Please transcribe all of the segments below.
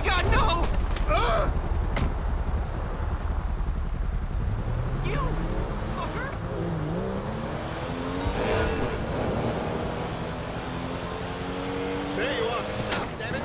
God, no! You fucker! There you are. Damn it.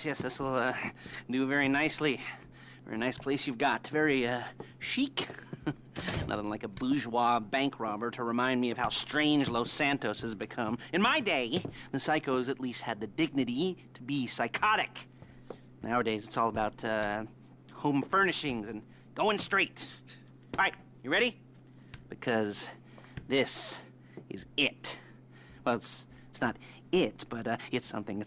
Yes, this will do very nicely. Very nice place you've got. Very chic. Nothing like a bourgeois bank robber to remind me of how strange Los Santos has become. In my day, the psychos at least had the dignity to be psychotic. Nowadays, it's all about home furnishings and going straight. All right, you ready? Because this is it. Well, it's not it, but it's something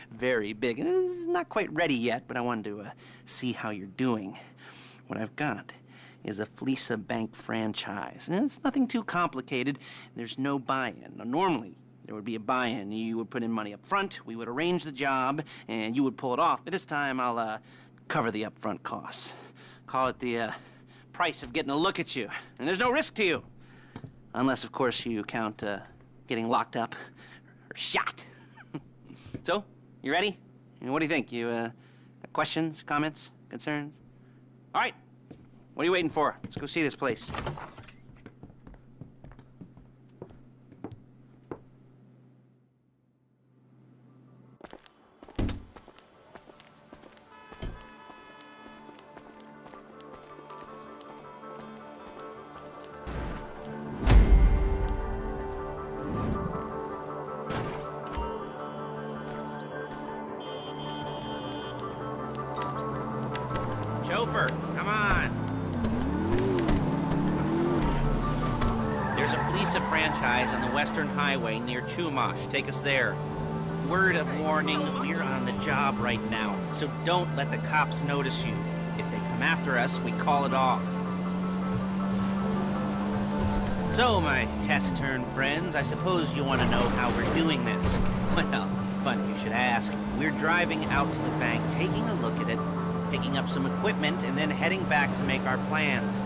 very big. It's not quite ready yet, but I wanted to see how you're doing. What I've got is a Fleesa Bank franchise. And it's nothing too complicated. There's no buy-in. Now, normally, there would be a buy-in. You would put in money up front, we would arrange the job, and you would pull it off. But this time, I'll cover the upfront costs. Call it the price of getting a look at you. And there's no risk to you. Unless, of course, you count getting locked up or shot. So, you ready? What do you think? You got questions, comments, concerns? All right. What are you waiting for? Let's go see this place. Chauffeur, come on. There's a Fleesa franchise on the Western Highway near Chumash. Take us there. Word of warning, we're on the job right now, so don't let the cops notice you. If they come after us, we call it off. So, my taciturn friends, I suppose you want to know how we're doing this. Well, funny you should ask. We're driving out to the bank, taking a look at it, picking up some equipment, and then heading back to make our plans.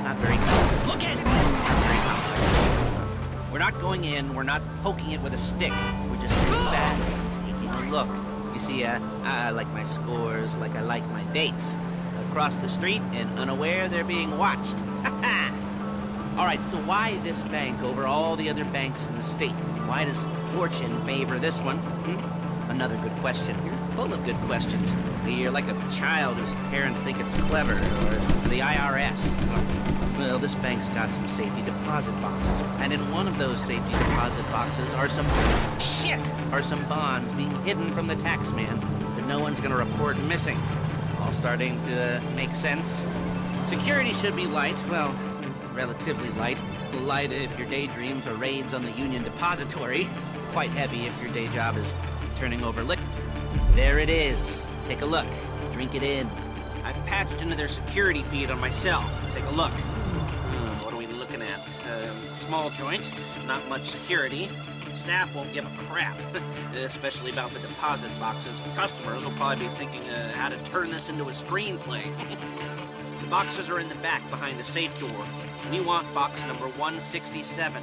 Not very good. Look at it! Not very complex. We're not going in, we're not poking it with a stick. We're just sitting back, taking a look. You see, I like my scores like I like my dates. Across the street and unaware they're being watched. All right, so why this bank over all the other banks in the state? Why does fortune favor this one? Another good question. You're full of good questions. You're like a child whose parents think it's clever, or the IRS. Well, this bank's got some safety deposit boxes, and in one of those safety deposit boxes are some bonds being hidden from the tax man that no one's gonna report missing. All starting to make sense. Security should be light, well, relatively light. Light if your daydreams are raids on the Union Depository. Quite heavy if your day job is turning over liquor. There it is. Take a look. Drink it in. I've patched into their security feed on my cell. Take a look. What are we looking at? Small joint, not much security. Staff won't give a crap, especially about the deposit boxes. Customers will probably be thinking how to turn this into a screenplay. The boxes are in the back behind the safe door. We want box number 167.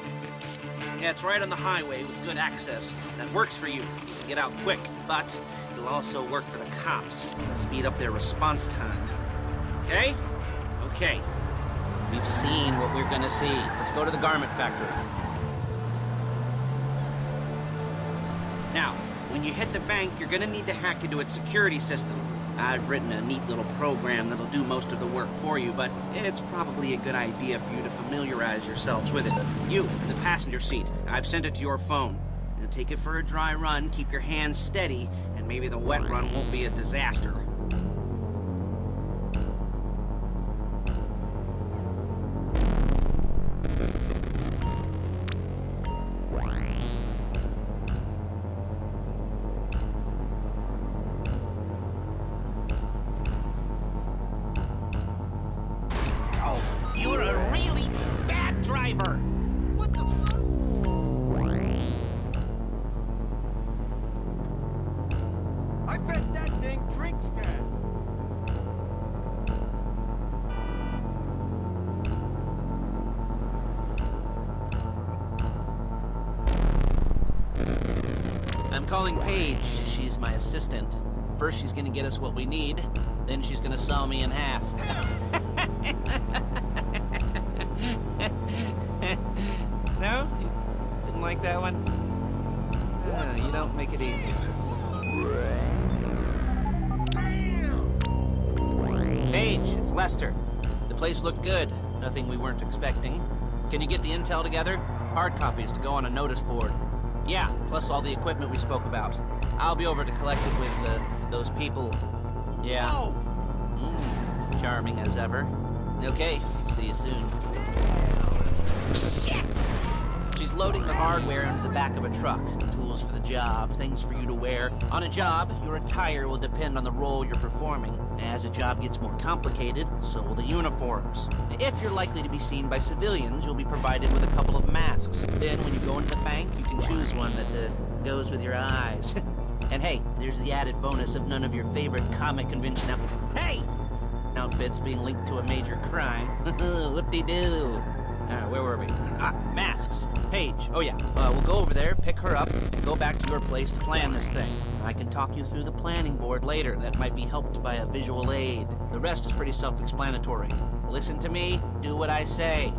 Yeah, it's right on the highway with good access. That works for you. Get out quick, but it'll also work for the cops. Speed up their response time. Okay? Okay. We've seen what we're gonna see. Let's go to the garment factory. Now, when you hit the bank, you're gonna need to hack into its security system. I've written a neat little program that'll do most of the work for you, but it's probably a good idea for you to familiarize yourselves with it. You, in the passenger seat, I've sent it to your phone. Now take it for a dry run, keep your hands steady, and maybe the wet run won't be a disaster. You're a really bad driver! What the fuck? I bet that thing drinks gas. I'm calling Paige. She's my assistant. First, she's gonna get us what we need. Then she's gonna saw me in half. No? You didn't like that one? You don't make it easy. Paige, it's Lester. The place looked good. Nothing we weren't expecting. Can you get the intel together? Hard copies to go on a notice board. Yeah, plus all the equipment we spoke about. I'll be over to collect it with those people. Yeah. Charming as ever. Okay, see you soon. Shit! She's loading the hardware into the back of a truck. Tools for the job, things for you to wear. On a job, your attire will depend on the role you're performing. As the job gets more complicated, so will the uniforms. If you're likely to be seen by civilians, you'll be provided with a couple of masks. Then, when you go into the bank, you can choose one that goes with your eyes. And hey, there's the added bonus of none of your favorite comic convention outfits being linked to a major crime. Whoop-de-doo. Where were we? Masks. Paige. Oh, yeah. We'll go over there, pick her up, and go back to your place to plan this thing. I can talk you through the planning board later. That might be helped by a visual aid. The rest is pretty self-explanatory. Listen to me, do what I say.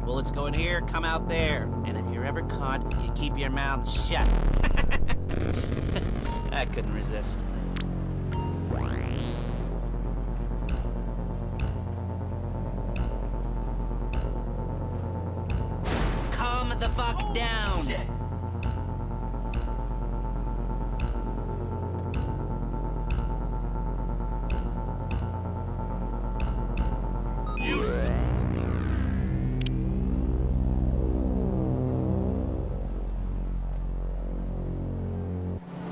Bullets go in here, come out there. And if you're ever caught, you keep your mouth shut. I couldn't resist. Calm the fuck down. Shit.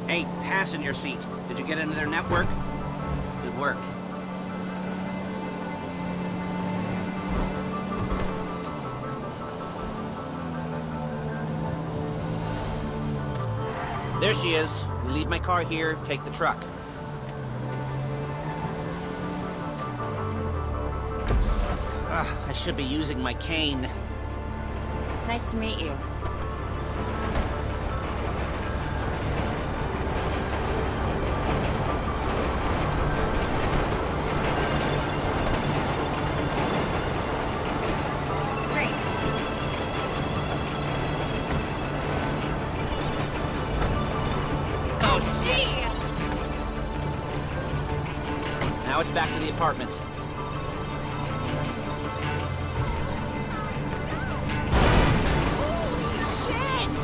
Hey, passenger seat. Did you get into their network? Good work. There she is. We leave my car here, take the truck. I should be using my cane. Nice to meet you. Now it's back to the apartment. Shit!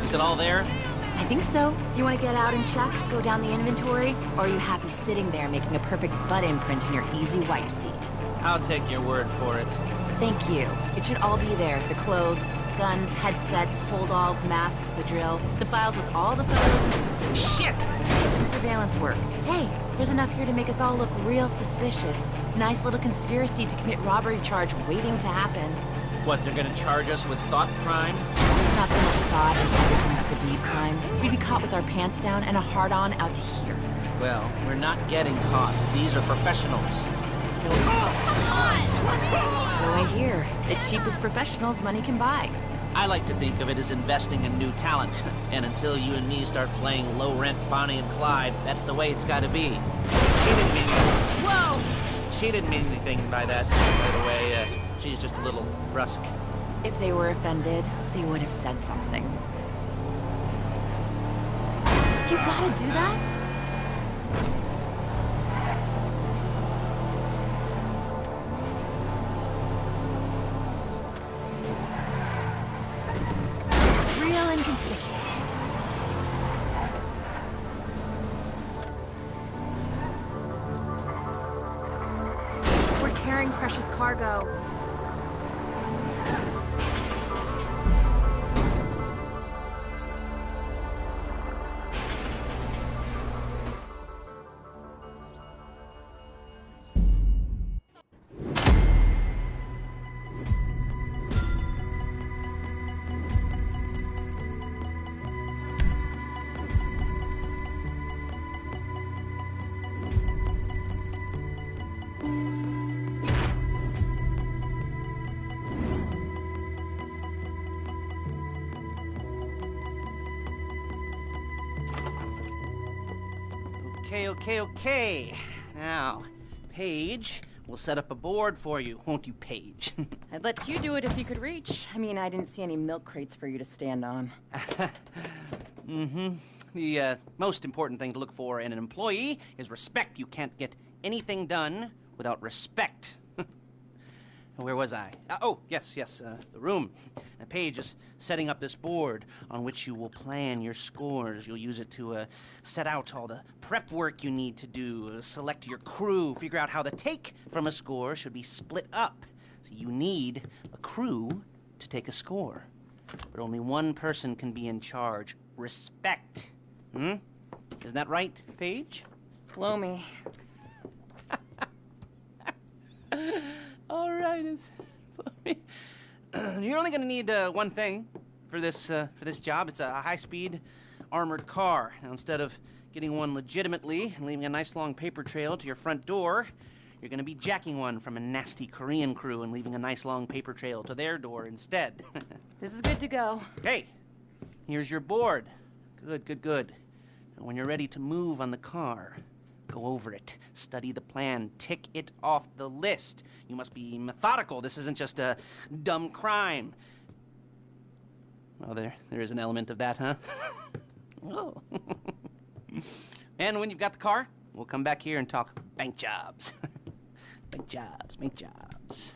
Is it all there? I think so. You want to get out and check, go down the inventory, or are you happy sitting there making a perfect butt imprint in your easy wipe seat? I'll take your word for it. Thank you. It should all be there. The clothes, guns, headsets, hold-alls, masks, the drill, the files with all the photos. Shit! And surveillance work. Hey, there's enough here to make us all look real suspicious. Nice little conspiracy to commit robbery charge waiting to happen. What, they're gonna charge us with thought crime? Not so much thought as everything but the deed crime. We'd be caught with our pants down and a hard-on out to here. Well, we're not getting caught. These are professionals. So, so I hear. The cheapest professionals money can buy. I like to think of it as investing in new talent. And until you and me start playing low-rent Bonnie and Clyde, that's the way it's gotta be. She didn't mean... Whoa! She didn't mean anything by that, by the way. She's just a little brusque. If they were offended, they would have said something. You gotta do that? Real inconspicuous. We're carrying precious cargo. Okay. Now, Paige, we'll set up a board for you, won't you, Paige? I'd let you do it if you could reach. I mean, I didn't see any milk crates for you to stand on. The most important thing to look for in an employee is respect. You can't get anything done without respect. Where was I? Yes, the room. Paige is setting up this board on which you will plan your scores. You'll use it to set out all the prep work you need to do, select your crew, figure out how the take from a score should be split up. So you need a crew to take a score. But only one person can be in charge. Respect. Isn't that right, Paige? Blow me. All right. You're only going to need one thing for this job. It's a high-speed armored car. Now, instead of getting one legitimately and leaving a nice long paper trail to your front door, you're going to be jacking one from a nasty Korean crew and leaving a nice long paper trail to their door instead. This is good to go. Hey, here's your board. Good. And when you're ready to move on the car, go over it, study the plan, tick it off the list. You must be methodical. This isn't just a dumb crime. Well, there is an element of that, huh? Oh. And when you've got the car, we'll come back here and talk bank jobs. Bank jobs.